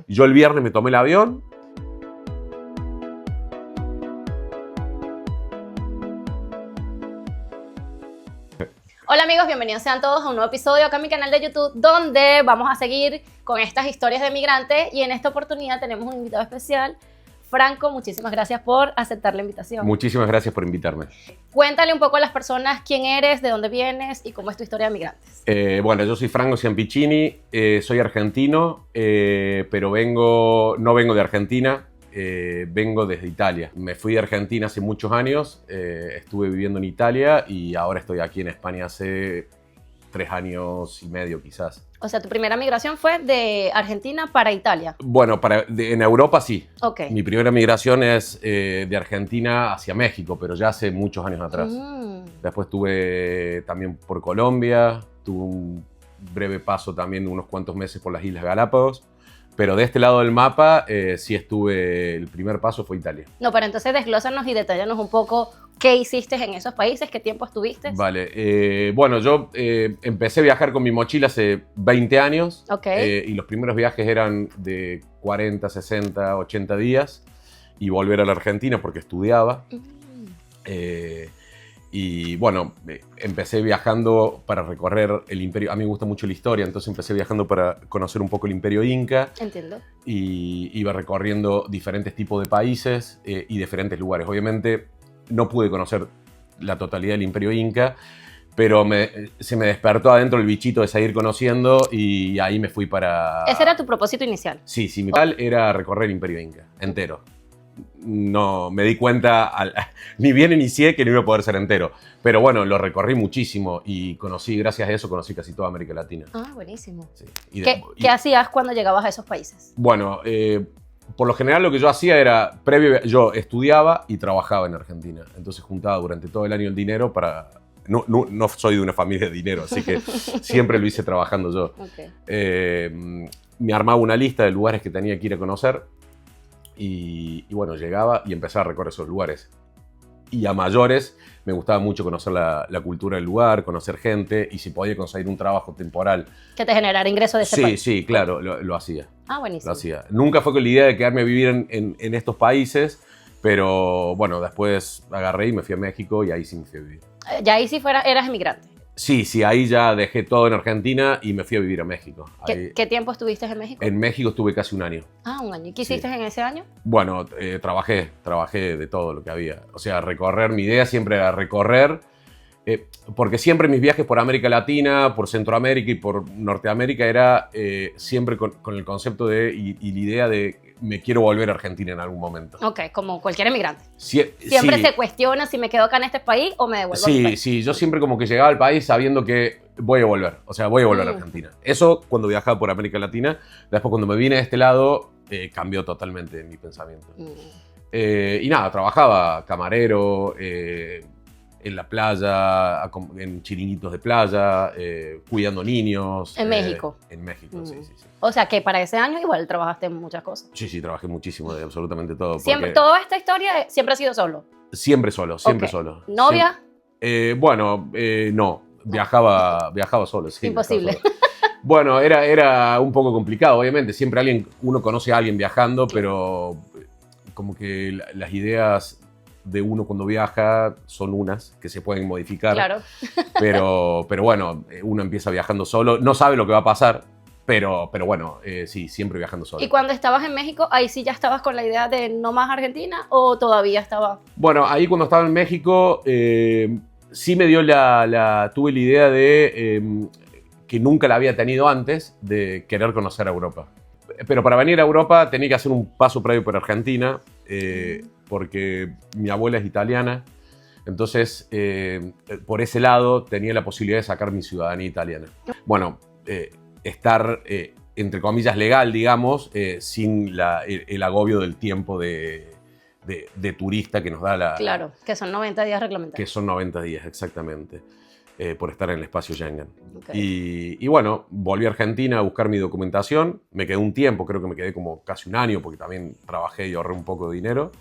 Yo el viernes me tomé el avión. Hola amigos, bienvenidos sean todos a un nuevo episodio acá en mi canal de YouTube, donde vamos a seguir con estas historias de migrantes, y en esta oportunidad tenemos un invitado especial. Franco, muchísimas gracias por aceptar la invitación. Muchísimas gracias por invitarme. Cuéntale un poco a las personas quién eres, de dónde vienes y cómo es tu historia de migrantes. Bueno, yo soy Franco Ciampicini, soy argentino, pero no vengo de Argentina, vengo desde Italia. Me fui de Argentina hace muchos años, estuve viviendo en Italia y ahora estoy aquí en España hace 3 años y medio quizás. O sea, tu primera migración fue de Argentina para Italia. Bueno, en Europa sí. Ok. Mi primera migración es de Argentina hacia México, pero ya hace muchos años atrás. Después estuve también por Colombia, tuve un breve paso también de unos cuantos meses por las Islas Galápagos, pero de este lado del mapa sí estuve, el primer paso fue Italia. No, pero entonces desglósanos y detállanos un poco qué hiciste en esos países, qué tiempo estuviste. Vale, bueno, yo empecé a viajar con mi mochila hace 20 años. Ok. Y los primeros viajes eran de 40, 60, 80 días y volver a la Argentina porque estudiaba. Y bueno, empecé viajando para recorrer el imperio. A mí me gusta mucho la historia, entonces empecé viajando para conocer un poco el imperio inca. Entiendo. Y iba recorriendo diferentes tipos de países y diferentes lugares. Obviamente no pude conocer la totalidad del imperio inca, pero se me despertó adentro el bichito de seguir conociendo y ahí me fui para... ¿Ese era tu propósito inicial? Sí, mi plan era recorrer el imperio inca entero. No me di cuenta, ni bien inicié, que no iba a poder ser entero. Pero bueno, lo recorrí muchísimo y gracias a eso, conocí casi toda América Latina. Ah, buenísimo. Sí. ¿Qué hacías cuando llegabas a esos países? Bueno, por lo general lo que yo hacía era, yo estudiaba y trabajaba en Argentina. Entonces juntaba durante todo el año el dinero para... No soy de una familia de dinero, así que siempre lo hice trabajando yo. Okay. Me armaba una lista de lugares que tenía que ir a conocer. Y bueno, llegaba y empezaba a recorrer esos lugares. Y a mayores me gustaba mucho conocer la cultura del lugar, conocer gente y si podía conseguir un trabajo temporal. Que te generara ingresos de ese país. Sí, claro, lo hacía. Ah, buenísimo. Lo hacía. Nunca fue con la idea de quedarme a vivir en estos países, pero bueno, después agarré y me fui a México y ahí sí me fui a vivir. Ya ahí sí eras emigrante. Sí, ahí ya dejé todo en Argentina y me fui a vivir a México. ¿Qué tiempo estuviste en México? En México estuve casi un año. Ah, un año. ¿Y qué hiciste en ese año? Bueno, trabajé de todo lo que había. O sea, mi idea siempre era recorrer, porque siempre mis viajes por América Latina, por Centroamérica y por Norteamérica era siempre con el concepto y la idea de me quiero volver a Argentina en algún momento. Ok, como cualquier emigrante. Siempre se cuestiona si me quedo acá en este país o me devuelvo a mi país. Sí, yo siempre como que llegaba al país sabiendo que voy a volver. O sea, voy a volver a Argentina. Eso cuando viajaba por América Latina. Después cuando me vine de este lado, cambió totalmente mi pensamiento. Y nada, trabajaba camarero, en la playa, en chiringuitos de playa, cuidando niños. ¿En México? En México, sí. O sea que para ese año igual trabajaste en muchas cosas. Sí, trabajé muchísimo de absolutamente todo. Siempre, toda esta historia siempre ha sido solo. Siempre solo. ¿Novia? No, viajaba solo. Sí, imposible. Solo. Bueno, era un poco complicado, obviamente. Siempre uno conoce a alguien viajando, pero como que las ideas de uno cuando viaja son unas que se pueden modificar. Claro. Pero bueno, uno empieza viajando solo, no sabe lo que va a pasar, pero bueno, sí, siempre viajando solo. ¿Y cuando estabas en México, ahí sí ya estabas con la idea de no más Argentina o todavía estaba? Bueno, ahí cuando estaba en México, sí me dio tuve la idea de que nunca la había tenido antes, de querer conocer a Europa. Pero para venir a Europa tenía que hacer un paso previo por Argentina, porque mi abuela es italiana, entonces por ese lado tenía la posibilidad de sacar mi ciudadanía italiana. Bueno, estar, entre comillas, legal, digamos, sin el agobio del tiempo de turista que nos da Claro, que son 90 días reglamentarios. Que son 90 días, exactamente. Por estar en el espacio Schengen. Okay. Y bueno, volví a Argentina a buscar mi documentación. Me quedé un tiempo, creo que me quedé como casi un año, porque también trabajé y ahorré un poco de dinero.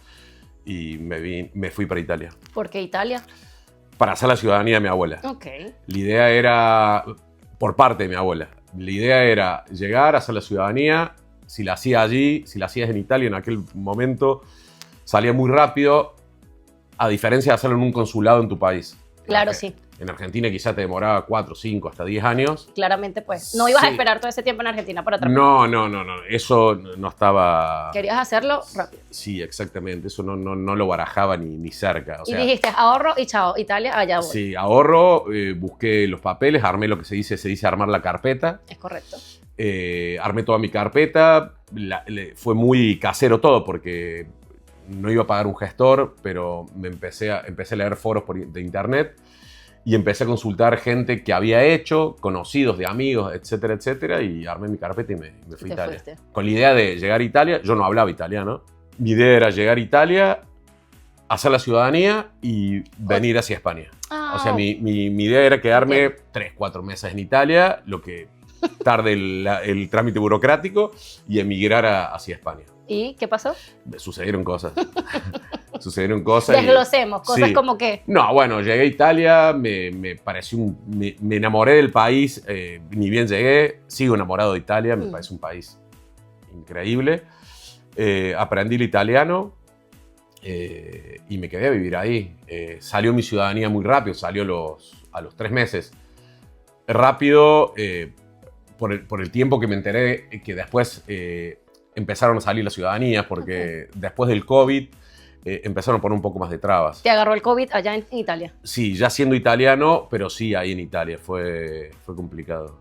Y me fui para Italia. ¿Por qué Italia? Para hacer la ciudadanía de mi abuela. Ok. La idea era, por parte de mi abuela, la idea era llegar a hacer la ciudadanía, si la hacía allí, si la hacías en Italia en aquel momento, salía muy rápido, a diferencia de hacerlo en un consulado en tu país. Claro, sí. En Argentina quizá te demoraba 4, 5, hasta 10 años. Claramente, pues. No ibas a esperar todo ese tiempo en Argentina para atrapar. No. Eso no estaba... Querías hacerlo rápido. Sí, exactamente. Eso no lo barajaba ni cerca. O sea, y dijiste, ahorro y chao, Italia, allá voy. Sí, ahorro, busqué los papeles, armé lo que se dice armar la carpeta. Es correcto. Armé toda mi carpeta. Fue muy casero todo porque no iba a pagar un gestor, pero empecé a leer foros de internet. Y empecé a consultar gente que había hecho, conocidos de amigos, etcétera, etcétera, y armé mi carpeta y me fui a Italia. Fuiste. Con la idea de llegar a Italia, yo no hablaba italiano. Mi idea era llegar a Italia, hacer la ciudadanía y venir hacia España. O sea, mi idea era quedarme 3, 4 meses en Italia, lo que tarde el trámite burocrático, y emigrar hacia España. ¿Y qué pasó? Sucedieron cosas. Desglosemos, cosas como qué. No, bueno, llegué a Italia, me pareció me enamoré del país, ni bien llegué, sigo enamorado de Italia, me parece un país increíble. Aprendí el italiano y me quedé a vivir ahí. Salió mi ciudadanía muy rápido, salió a los 3 meses. Rápido, por el tiempo que me enteré que después empezaron a salir las ciudadanías, porque después del COVID empezaron a poner un poco más de trabas. ¿Te agarró el COVID allá en Italia? Sí, ya siendo italiano, pero sí ahí en Italia. Fue complicado.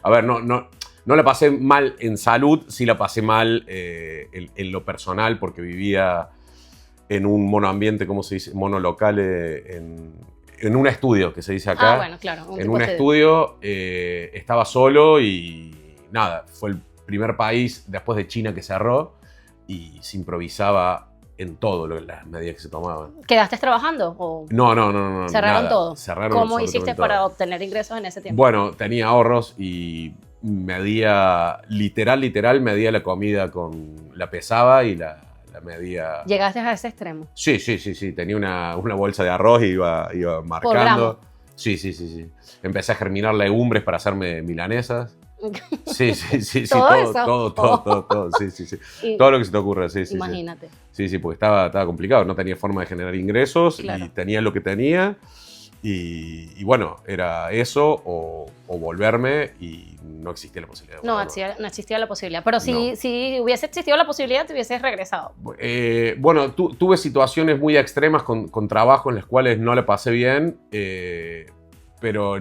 A ver, no la pasé mal en salud, sí la pasé mal en lo personal, porque vivía en un monoambiente, ¿cómo se dice? Monolocal, en un estudio, que se dice acá. Ah, bueno, claro. En un estudio estaba solo y nada, fue el primer país después de China que cerró y se improvisaba en todo las medidas que se tomaban. ¿Quedaste trabajando? ¿O No. ¿Cerraron nada. todo? Cerraron ¿Cómo hiciste todo. para obtener ingresos en ese tiempo? Bueno, tenía ahorros y medía, literal, medía la comida la pesaba y la medía. ¿Llegaste a ese extremo? Sí. Tenía una bolsa de arroz y iba marcando. ¿Por gramo? Sí. Empecé a germinar legumbres para hacerme milanesas. Sí. Todo. Sí. Todo lo que se te ocurra, sí. Imagínate. Sí, porque estaba complicado. No tenía forma de generar ingresos, claro. Y tenía lo que tenía. Y bueno, era eso o volverme, y no existía la posibilidad. No existía la posibilidad. Pero si hubiese existido la posibilidad, te hubieses regresado. Bueno, tuve situaciones muy extremas con trabajo en las cuales no le pasé bien, pero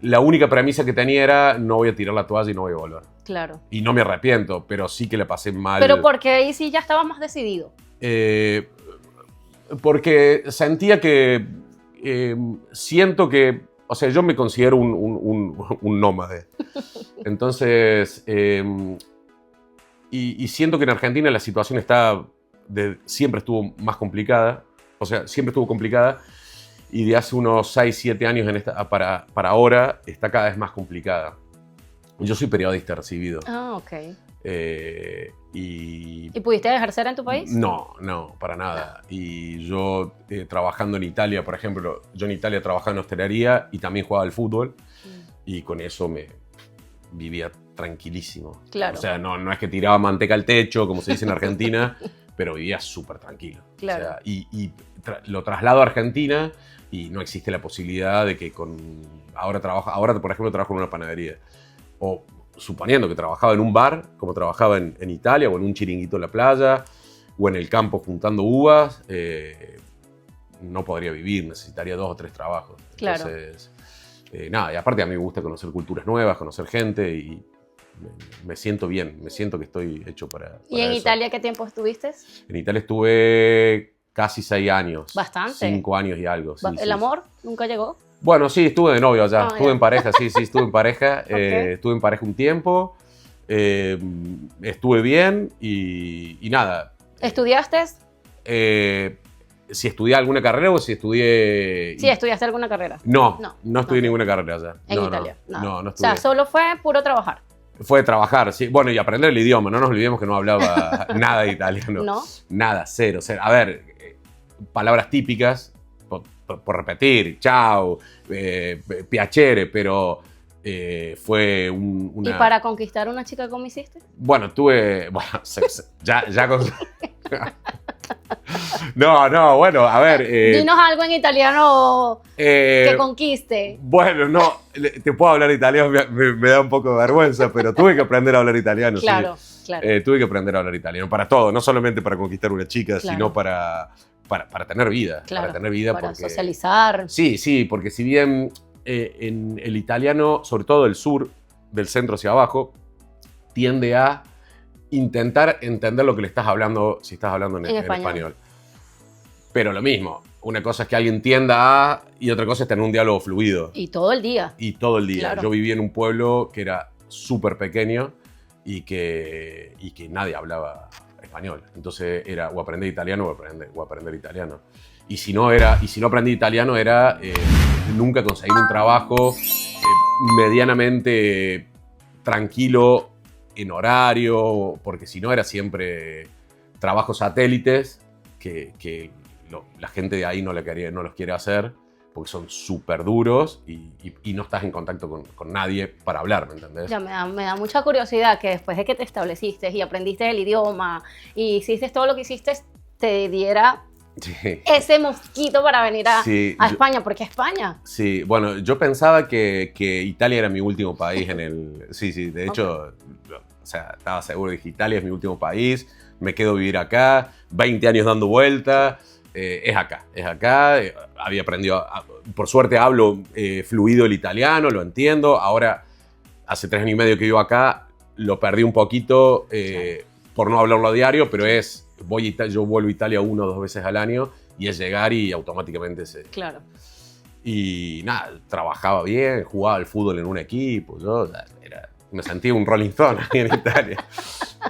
la única premisa que tenía era: no voy a tirar la toalla y no voy a volver. Claro. Y no me arrepiento, pero sí que le pasé mal. Pero porque ahí sí ya estabas más decidido. Porque sentía que siento que, o sea, yo me considero un nómade. Entonces, y siento que en Argentina la situación siempre estuvo más complicada. O sea, siempre estuvo complicada. Y de hace unos 6, 7 años para ahora está cada vez más complicada. Yo soy periodista recibido. Ah, ok. ¿Y pudiste ejercer en tu país? No, para nada. Y yo trabajando en Italia, por ejemplo, yo en Italia trabajaba en hostelería y también jugaba al fútbol. Y con eso me vivía tranquilísimo. Claro. O sea, no es que tiraba manteca al techo, como se dice en Argentina, pero vivía súper tranquilo. Claro. O sea, y lo traslado a Argentina y no existe la posibilidad de que ahora, por ejemplo, trabajo en una panadería. O suponiendo que trabajaba en un bar, como trabajaba en Italia, o en un chiringuito en la playa, o en el campo juntando uvas, no podría vivir, necesitaría 2 o 3 trabajos. Claro. Entonces, nada, y aparte a mí me gusta conocer culturas nuevas, conocer gente, y me siento bien, me siento que estoy hecho para ¿Y en eso. Italia qué tiempo estuviste? En Italia estuve casi 6 años. Bastante. 5 años y algo. Sí, ¿El amor nunca llegó? Bueno, sí, estuve de novio allá. Estuve en pareja, sí, estuve en pareja. Okay. Estuve en pareja un tiempo. Estuve bien y nada. ¿Estudiaste? Si estudié alguna carrera o si estudié... Sí, ¿estudiaste alguna carrera? No estudié ninguna carrera allá. ¿En Italia? No estudié. O sea, solo fue puro trabajar. Fue trabajar, sí. Bueno, y aprender el idioma. No nos olvidemos que no hablaba nada de italiano. ¿No? Nada, cero. A ver, palabras típicas, por repetir, ciao, piacere, pero Fue ¿Y para conquistar una chica cómo hiciste? Bueno, ya con... No, bueno, a ver... Dinos algo en italiano que conquiste. Bueno, no, te puedo hablar italiano, me da un poco de vergüenza, pero tuve que aprender a hablar italiano. Claro, sí. claro. Tuve que aprender a hablar italiano para todo, no solamente para conquistar una chica, Claro. sino para tener vida. Claro, para tener vida para porque... socializar. Sí, porque si bien en el italiano, sobre todo del sur, del centro hacia abajo, tiende a intentar entender lo que le estás hablando, si estás hablando en español. Pero lo mismo, una cosa es que alguien entienda a, y otra cosa es tener un diálogo fluido. Y todo el día. Y todo el día. Claro. Yo vivía en un pueblo que era súper pequeño y que nadie hablaba español. Entonces era o aprender italiano o aprender italiano. Y si no aprendí italiano era nunca conseguir un trabajo medianamente tranquilo en horario, porque si no era siempre trabajos satélites que la gente de ahí no los quiere hacer porque son súper duros y no estás en contacto con nadie para hablar, ¿me entendés? Ya me da mucha curiosidad que después de que te estableciste y aprendiste el idioma y hiciste todo lo que hiciste, te diera ese mosquito para venir a España. ¿Por qué España? Sí, bueno, yo pensaba que Italia era mi último país en el... Sí, de hecho, o sea, estaba seguro, dije, Italia es mi último país, me quedo a vivir acá, 20 años dando vuelta, es acá. Había aprendido, por suerte hablo fluido el italiano, lo entiendo, ahora hace 3 años y medio que vivo acá, lo perdí un poquito por no hablarlo a diario, pero yo vuelvo a Italia 1 o 2 veces al año y es llegar y automáticamente Claro. Y nada, trabajaba bien, jugaba al fútbol en un equipo, me sentía un Rolling Stone ahí en Italia.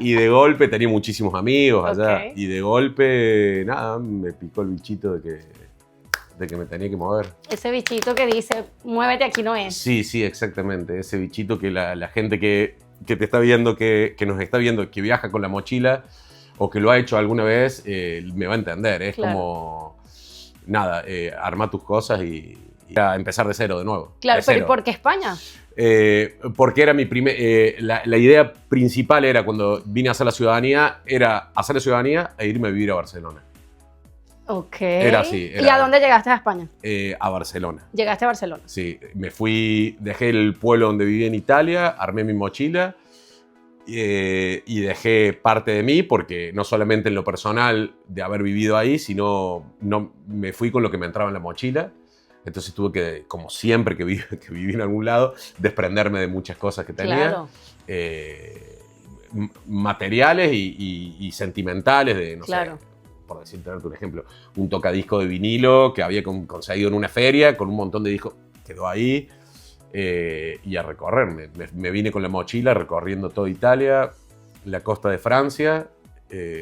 Y de golpe tenía muchísimos amigos allá. Okay. Y de golpe, nada, me picó el bichito de que me tenía que mover. Ese bichito que dice, muévete, aquí no es. Sí, exactamente. Ese bichito que la gente que te está viendo, que nos está viendo, que viaja con la mochila o que lo ha hecho alguna vez, me va a entender. Es claro. Como, nada, armar tus cosas y a empezar de cero de nuevo. Claro, de cero. pero ¿y por qué España? Porque era mi la idea principal era cuando vine a hacer la ciudadanía, era hacer la ciudadanía e irme a vivir a Barcelona. Ok. Era así. ¿Y a dónde llegaste a España? A Barcelona. Llegaste a Barcelona. Sí, me fui, dejé el pueblo donde vivía en Italia, armé mi mochila y dejé parte de mí, porque no solamente en lo personal de haber vivido ahí, sino me fui con lo que me entraba en la mochila. Entonces tuve que, como siempre que viví en algún lado, desprenderme de muchas cosas que tenía. Claro. Materiales y sentimentales, de, no sé, por decirte un ejemplo, un tocadisco de vinilo que había conseguido en una feria con un montón de discos, quedó ahí. Y a recorrer. Me vine con la mochila recorriendo toda Italia, la costa de Francia,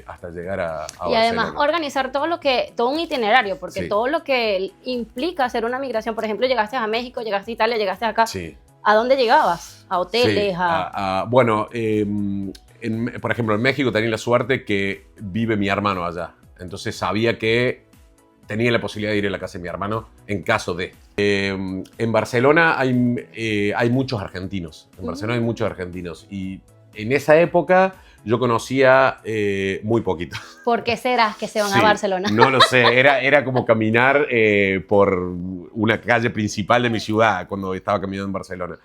hasta llegar a Barcelona. Y además organizar todo un itinerario, porque todo lo que implica hacer una migración, por ejemplo, llegaste a México, llegaste a Italia, llegaste acá. Sí. ¿A dónde llegabas? ¿A hoteles? Sí. Bueno, por ejemplo, en México tenía la suerte que vive mi hermano allá. Entonces sabía que tenía la posibilidad de ir a la casa de mi hermano en caso de... en Barcelona hay muchos argentinos. En Barcelona hay muchos argentinos. Y en esa época yo conocía muy poquito. ¿Por qué será que se van a Barcelona? No lo sé. Era como caminar por una calle principal de mi ciudad cuando estaba caminando en Barcelona.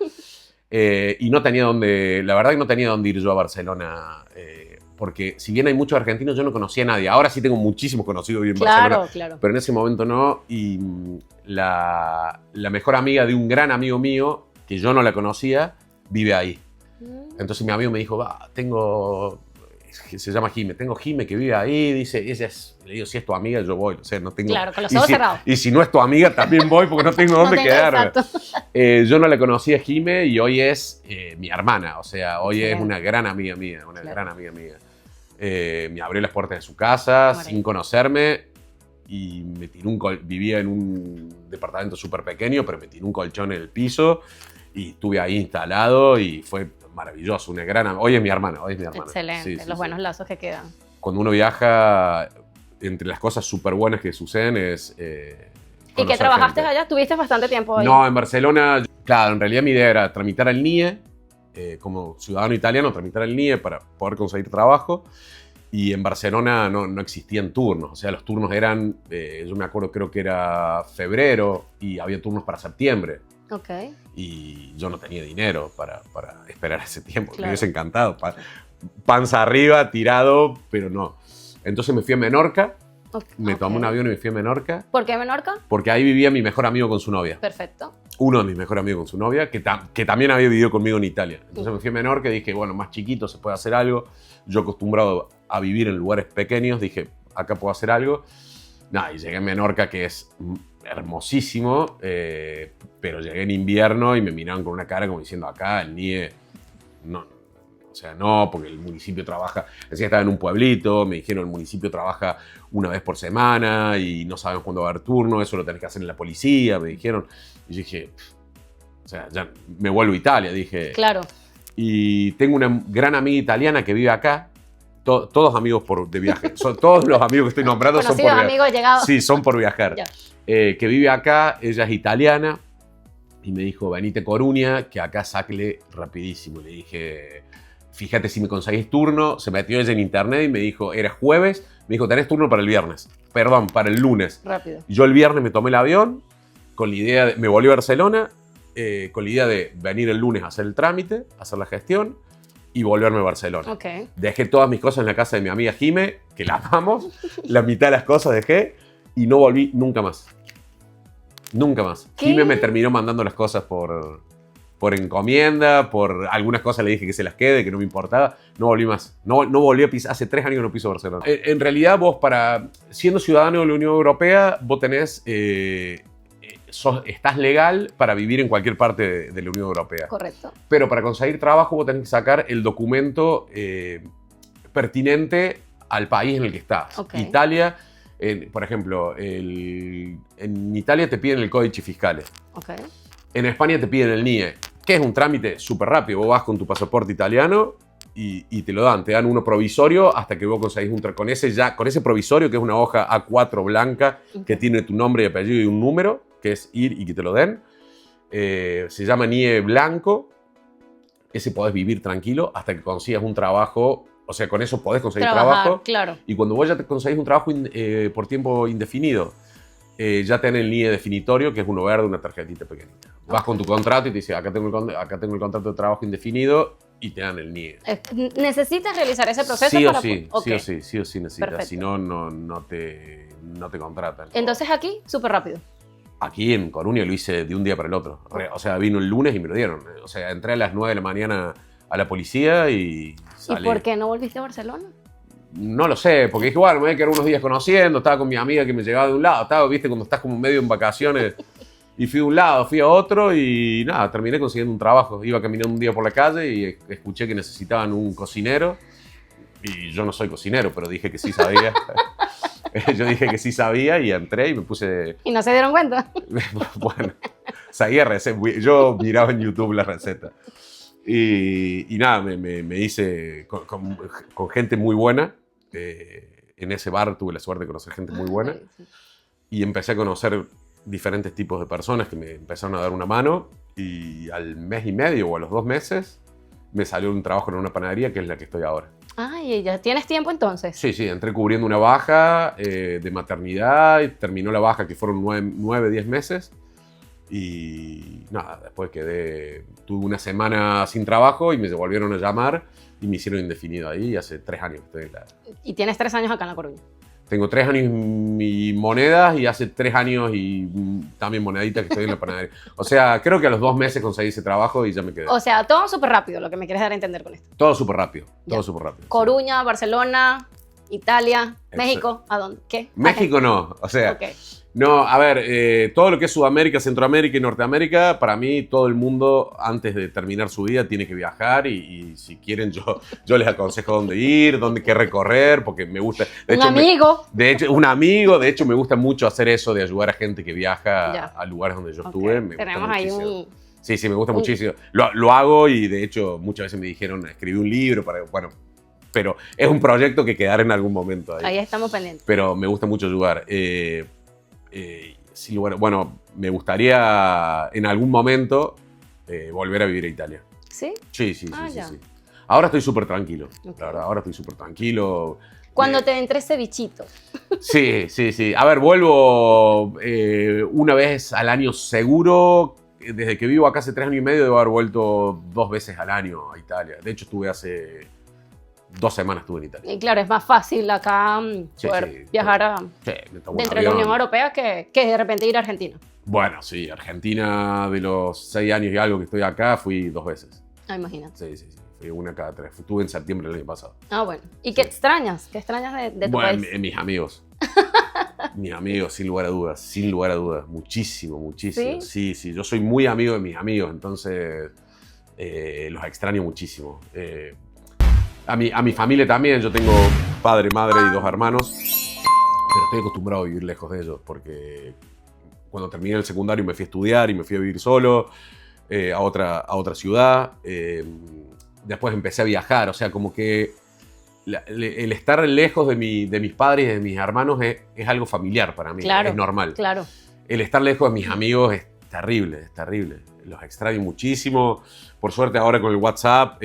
Y no tenía dónde... La verdad que no tenía dónde ir yo a Barcelona. Porque si bien hay muchos argentinos, yo no conocía a nadie. Ahora sí tengo muchísimos conocidos en Barcelona. Claro. Pero en ese momento no. Y la mejor amiga de un gran amigo mío, que yo no la conocía, vive ahí. Entonces mi amigo me dijo, se llama Jime, tengo Jime que vive ahí, dice, le digo, si es tu amiga, yo voy. O sea, no tengo... Claro, con los ojos cerrados. Y si no es tu amiga, también voy porque no tengo dónde quedarme. Yo no la conocía a Jime y hoy es mi hermana. O sea, hoy es una gran amiga mía, gran amiga mía. Me abrió las puertas de su casa sin conocerme y me tiró vivía en un departamento súper pequeño, pero me tiró un colchón en el piso y estuve ahí instalado y fue maravilloso, hoy es mi hermana. Excelente, los buenos lazos que quedan. Cuando uno viaja, entre las cosas súper buenas que suceden es... ¿Y que trabajaste allá? ¿Tuviste bastante tiempo ahí? No, en Barcelona Claro, en realidad mi idea era tramitar el NIE, como ciudadano italiano, tramitar el NIE para poder conseguir trabajo. Y en Barcelona no existían turnos, o sea, los turnos eran, yo me acuerdo, creo que era febrero y había turnos para septiembre. Ok. Y yo no tenía dinero para esperar ese tiempo. Claro. Me hubiese encantado. Panza arriba, tirado, pero no. Entonces me fui a Menorca, me tomé un avión y me fui a Menorca. ¿Por qué Menorca? Porque ahí vivía mi mejor amigo con su novia. Perfecto. Uno de mis mejores amigos con su novia, que también había vivido conmigo en Italia. Entonces me fui a Menorca y dije, bueno, más chiquito se puede hacer algo. Yo acostumbrado a vivir en lugares pequeños, dije, acá puedo hacer algo. Nada, y llegué a Menorca, que es hermosísimo, pero llegué en invierno y me miraban con una cara como diciendo, acá el NIE, no, o sea, no, porque el municipio trabaja, decía, estaba en un pueblito, me dijeron, el municipio trabaja una vez por semana y no sabemos cuándo va a haber turno, eso lo tenés que hacer en la policía, me dijeron. Y yo dije, o sea, ya me vuelvo a Italia, dije. Claro. Y tengo una gran amiga italiana que vive acá, todos amigos de viaje. Todos los amigos que estoy nombrando son por viajar. Amigos llegados. Sí, son por viajar. Que vive acá, ella es italiana, y me dijo, venite a Coruña, que acá sacle rapidísimo. Le dije, fíjate si me conseguís turno. Se metió ella en internet y me dijo, era jueves, me dijo, tenés turno para el viernes. Perdón, para el lunes. Rápido. Yo el viernes me tomé el avión, con la idea me volví a Barcelona, con la idea de venir el lunes a hacer el trámite, hacer la gestión, y volverme a Barcelona. Okay. Dejé todas mis cosas en la casa de mi amiga Jime, que la amamos, la mitad de las cosas dejé, y no volví nunca más. Nunca más. ¿Qué? Jime me terminó mandando las cosas por encomienda, por algunas cosas le dije que se las quede, que no me importaba. No volví más. No volví a pisar. Hace 3 años que no piso Barcelona. En realidad vos, siendo ciudadano de la Unión Europea, vos tenés... estás legal para vivir en cualquier parte de la Unión Europea. Correcto. Pero para conseguir trabajo vos tenés que sacar el documento pertinente al país en el que estás. Okay. Italia, por ejemplo, en Italia te piden el códice fiscal. Okay. En España te piden el NIE, que es un trámite súper rápido. Vos vas con tu pasaporte italiano y te lo dan. Te dan uno provisorio hasta que vos conseguís con ese provisorio, que es una hoja A4 blanca, que tiene tu nombre y apellido y un número, que es ir y que te lo den. Se llama NIE blanco. Ese podés vivir tranquilo hasta que consigas un trabajo. O sea, con eso podés conseguir trabajo. Claro. Y cuando vos ya te conseguís un trabajo por tiempo indefinido, ya tenés el NIE definitorio, que es uno verde, una tarjetita pequeñita. Vas con tu contrato y te dice, acá tengo el contrato de trabajo indefinido, y te dan el NIE. ¿Necesitas realizar ese proceso? Sí o para... sí, Okay. sí o sí necesitas. Perfecto. Si no, no te contratan. Entonces aquí, súper rápido. Aquí en Coruña lo hice de un día para el otro. O sea, vino el lunes y me lo dieron. O sea, entré a las 9 de la mañana a la policía y salí. ¿Y por qué no volviste a Barcelona? No lo sé, porque dije, bueno, me voy a quedar unos días conociendo, estaba con mi amiga que me llegaba de un lado, viste, cuando estás como medio en vacaciones, y fui de un lado, fui a otro y nada, terminé consiguiendo un trabajo. Iba caminando un día por la calle y escuché que necesitaban un cocinero, y yo no soy cocinero, pero dije que sí sabía. Yo dije que sí sabía y entré y me puse... ¿Y no se dieron cuenta? Bueno, seguía receta. Yo miraba en YouTube la receta. Y nada, me hice con gente muy buena. En ese bar tuve la suerte de conocer gente muy buena. Sí. Y empecé a conocer diferentes tipos de personas que me empezaron a dar una mano. Y al mes y medio o a los 2 meses me salió un trabajo en una panadería, que es la que estoy ahora. Ay, ¿ya tienes tiempo entonces? Sí, entré cubriendo una baja de maternidad y terminó la baja, que fueron 9, 10 meses. Y nada, después tuve una semana sin trabajo y me volvieron a llamar y me hicieron indefinido ahí. Hace 3 años que estoy en la... Y tienes 3 años acá en La Coruña. Tengo 3 años y monedas, y hace 3 años y también moneditas que estoy en la panadería. O sea, creo que a los 2 meses conseguí ese trabajo y ya me quedé. O sea, todo súper rápido, lo que me quieres dar a entender con esto. Todo súper rápido, Ya. todo súper rápido. Coruña, Barcelona, Italia, Exacto. México, ¿a dónde? ¿Qué? México no, o sea... Okay. No, a ver, todo lo que es Sudamérica, Centroamérica y Norteamérica, para mí todo el mundo antes de terminar su vida tiene que viajar y si quieren yo les aconsejo dónde ir, qué recorrer, porque me gusta. Un amigo. Un amigo, de hecho me gusta mucho hacer eso de ayudar a gente que viaja Ya. a lugares donde yo estuve. Me Tenemos gusta ahí muchísimo. un... Sí, me gusta muchísimo. Lo hago y de hecho muchas veces me dijeron, escribí un libro bueno, pero es un proyecto que quedará en algún momento ahí. Ahí estamos pendientes. Pero me gusta mucho ayudar. Sí, bueno, me gustaría en algún momento volver a vivir a Italia. ¿Sí? Sí, sí, Ah, sí, ya. sí, sí. Ahora estoy súper tranquilo. Ok. La verdad, ahora estoy súper tranquilo. Cuando te entre ese bichito. Sí, sí, sí. A ver, vuelvo una vez al año seguro. Desde que vivo acá hace 3 años y medio, debo haber vuelto 2 veces al año a Italia. De hecho, estuve hace 2 semanas estuve en Italia. Y claro, es más fácil acá Sí, poder sí, viajar Sí, me tomo un dentro de la avión. Unión Europea que de repente ir a Argentina. Bueno, sí, Argentina, de los 6 años y algo que estoy acá, fui 2 veces. Ah, imagínate. Sí, sí, sí. Fui una cada 3. Estuve en septiembre del año pasado. Ah, bueno. ¿Y qué Sí. extrañas? ¿Qué extrañas de tu Bueno, país? mis amigos. Mis amigos, sin lugar a dudas, sin lugar a dudas. Muchísimo, muchísimo. ¿Sí? Sí, sí. Yo soy muy amigo de mis amigos, entonces los extraño muchísimo. A mi familia también, yo tengo padre, madre y 2 hermanos, pero estoy acostumbrado a vivir lejos de ellos, porque cuando terminé el secundario me fui a estudiar y me fui a vivir solo a otra ciudad. Después empecé a viajar, o sea, como que el estar lejos de mis padres y de mis hermanos es algo familiar para mí, Claro, es normal. Claro. El estar lejos de mis amigos es terrible, es terrible. Los extraño muchísimo. Por suerte ahora con el WhatsApp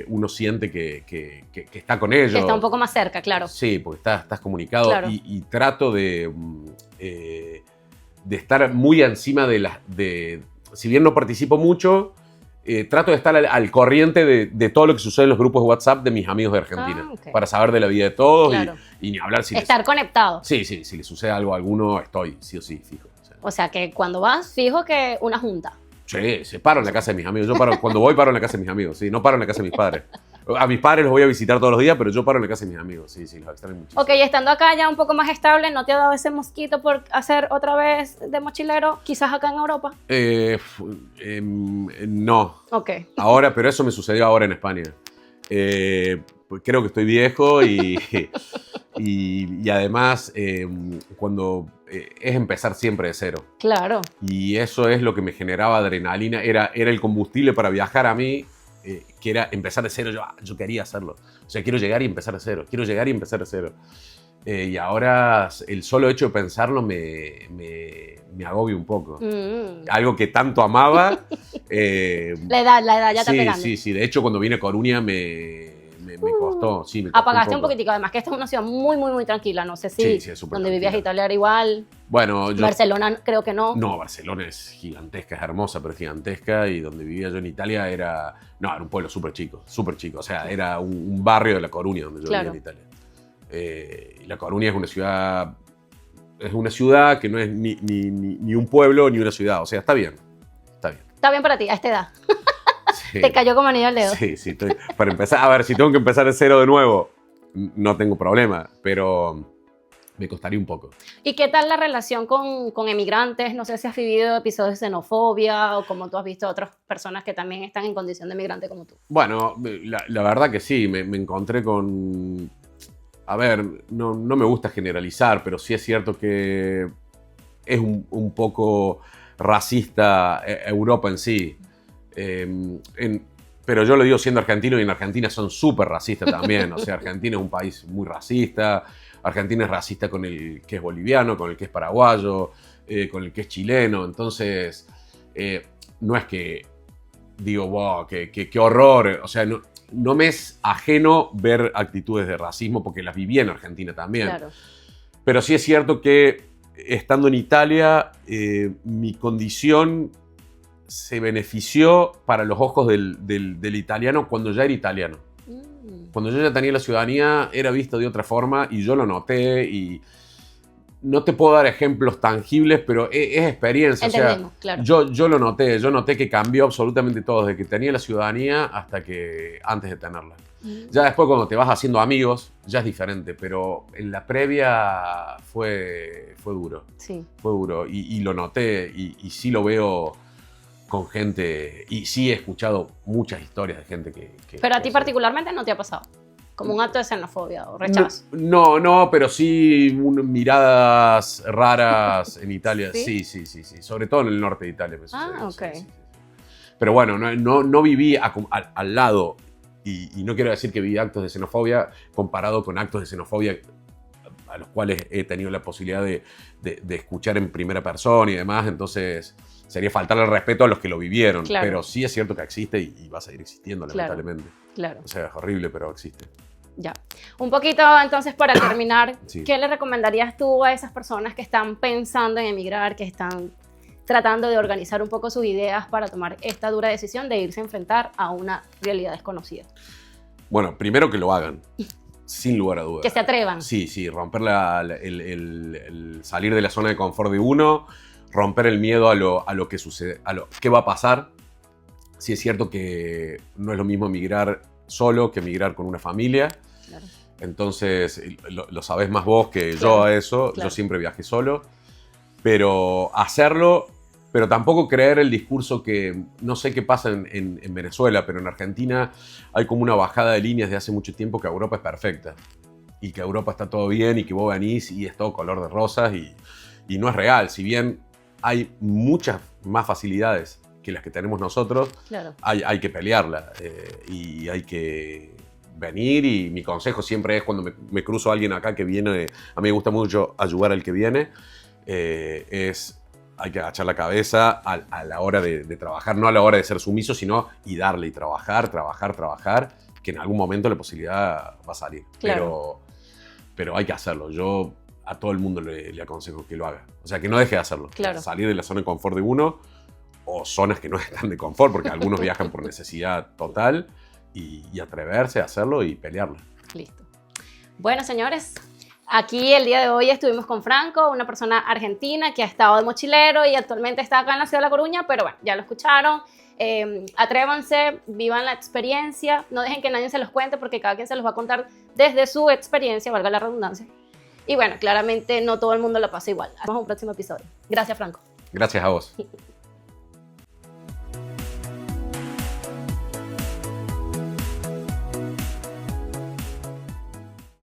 uno siente que está con ellos. Que está un poco más cerca, claro. Sí, porque estás comunicado. Claro. Y trato de estar muy encima si bien no participo mucho, trato de estar al corriente de todo lo que sucede en los grupos de WhatsApp de mis amigos de Argentina. Ah, ok. Para saber de la vida de todos Claro. y ni hablar si Estar conectado. Sí, sí, si le sucede algo a alguno, estoy sí o sí, fijo. O sea, O sea, que cuando vas, fijo que una junta. sí, se paro en la casa de mis amigos. Yo paro, cuando voy, paro en la casa de mis amigos. Sí, no paro en la casa de mis padres. A mis padres los voy a visitar todos los días, pero yo paro en la casa de mis amigos. Sí, sí, los extraño muchísimo. Ok, estando acá ya un poco más estable, ¿no te ha dado ese mosquito por hacer otra vez de mochilero? Quizás acá en Europa. No, Ok. ahora, pero eso me sucedió ahora en España. Pues creo que estoy viejo y además cuando es empezar siempre de cero. Claro. Y eso es lo que me generaba adrenalina, era el combustible para viajar a mí, que era empezar de cero. Yo quería hacerlo. O sea, quiero llegar y empezar de cero. Quiero llegar y empezar de cero. Y ahora el solo hecho de pensarlo me agobia un poco. Algo que tanto amaba. La edad ya está sí, pegando. sí, sí. De hecho, cuando vine a Coruña me costó. Sí, me costó Apagaste un poco. poquitico. Además que esta es una ciudad muy, muy, muy tranquila. No sé si Sí, sí, es súper donde tranquila. vivías Italia era igual. Bueno, Barcelona creo que no. No, Barcelona es gigantesca, es hermosa, pero es gigantesca. Y donde vivía yo en Italia era un pueblo súper chico, súper chico. O sea, era un barrio de La Coruña donde yo Claro. vivía en Italia. Y La Coruña es una ciudad que no es ni un pueblo ni una ciudad. O sea, está bien, está bien. Está bien para ti, a esta edad. Sí. Te cayó como anillo al dedo. Sí, sí. Para empezar, a ver, si tengo que empezar de cero de nuevo, no tengo problema, pero me costaría un poco. ¿Y qué tal la relación con emigrantes? No sé si has vivido episodios de xenofobia o como tú has visto a otras personas que también están en condición de migrante como tú. Bueno, la verdad que sí, me encontré con... A ver, no me gusta generalizar, pero sí es cierto que es un poco racista Europa en sí. Pero yo lo digo siendo argentino y en Argentina son súper racistas también. O sea, Argentina es un país muy racista. Argentina es racista con el que es boliviano, con el que es paraguayo, con el que es chileno. Entonces, no es que digo, wow, qué horror. O sea, no me es ajeno ver actitudes de racismo porque las viví en Argentina también. Claro. Pero sí es cierto que estando en Italia, mi condición se benefició para los ojos del italiano cuando ya era italiano. Cuando yo ya tenía la ciudadanía era visto de otra forma y yo lo noté y no te puedo dar ejemplos tangibles, pero es experiencia. Entendemos, o sea, claro. yo lo noté que cambió absolutamente todo desde que tenía la ciudadanía hasta que antes de tenerla. Ya después cuando te vas haciendo amigos ya es diferente, pero en la previa fue duro. Sí. Fue duro y lo noté y sí lo veo con gente y sí he escuchado muchas historias de gente que Pero a ti particularmente no te ha pasado como un acto de xenofobia o rechazo. No, pero sí miradas raras en Italia. ¿Sí? Sí. Sobre todo en el norte de Italia me sucedió. Ah, ok. Sí. Pero bueno, no viví al lado y no quiero decir que viví actos de xenofobia comparado con actos de xenofobia a los cuales he tenido la posibilidad de escuchar en primera persona y demás, entonces sería faltarle el respeto a los que lo vivieron, Claro. pero sí es cierto que existe y va a seguir existiendo, Claro. lamentablemente. Claro. O sea, es horrible, pero existe. Ya. Un poquito entonces para terminar, Sí. ¿qué le recomendarías tú a esas personas que están pensando en emigrar, que están tratando de organizar un poco sus ideas para tomar esta dura decisión de irse a enfrentar a una realidad desconocida? Bueno, primero que lo hagan, sin lugar a dudas. Que se atrevan. Sí, romper el salir de la zona de confort de uno, romper el miedo a lo que sucede, a lo que va a pasar. Sí es cierto que no es lo mismo emigrar solo que emigrar con una familia. Claro. Entonces, lo sabés más vos que yo Claro, a eso. claro. Yo siempre viajé solo. Pero hacerlo, pero tampoco creer el discurso que, no sé qué pasa en Venezuela, pero en Argentina hay como una bajada de líneas de hace mucho tiempo que Europa es perfecta. Y que Europa está todo bien y que vos venís y es todo color de rosas y no es real. Si bien hay muchas más facilidades que las que tenemos nosotros, Claro. hay que pelearla y hay que venir, y mi consejo siempre es cuando me cruzo a alguien acá que viene, a mí me gusta mucho ayudar al que viene, hay que agachar la cabeza a la hora de trabajar, no a la hora de ser sumiso, sino y darle y trabajar, que en algún momento la posibilidad va a salir. Claro. Pero hay que hacerlo. Yo a todo el mundo le aconsejo que lo haga. O sea, que no deje de hacerlo. Claro. Salir de la zona de confort de uno, o zonas que no están de confort, porque algunos viajan por necesidad total, y atreverse a hacerlo y pelearlo. Listo. Bueno, señores, aquí el día de hoy estuvimos con Franco, una persona argentina que ha estado de mochilero y actualmente está acá en la ciudad de La Coruña, pero bueno, ya lo escucharon. Atrévanse, vivan la experiencia, no dejen que nadie se los cuente porque cada quien se los va a contar desde su experiencia, valga la redundancia. Y bueno, claramente no todo el mundo lo pasa igual. Hasta un próximo episodio. Gracias, Franco. Gracias a vos.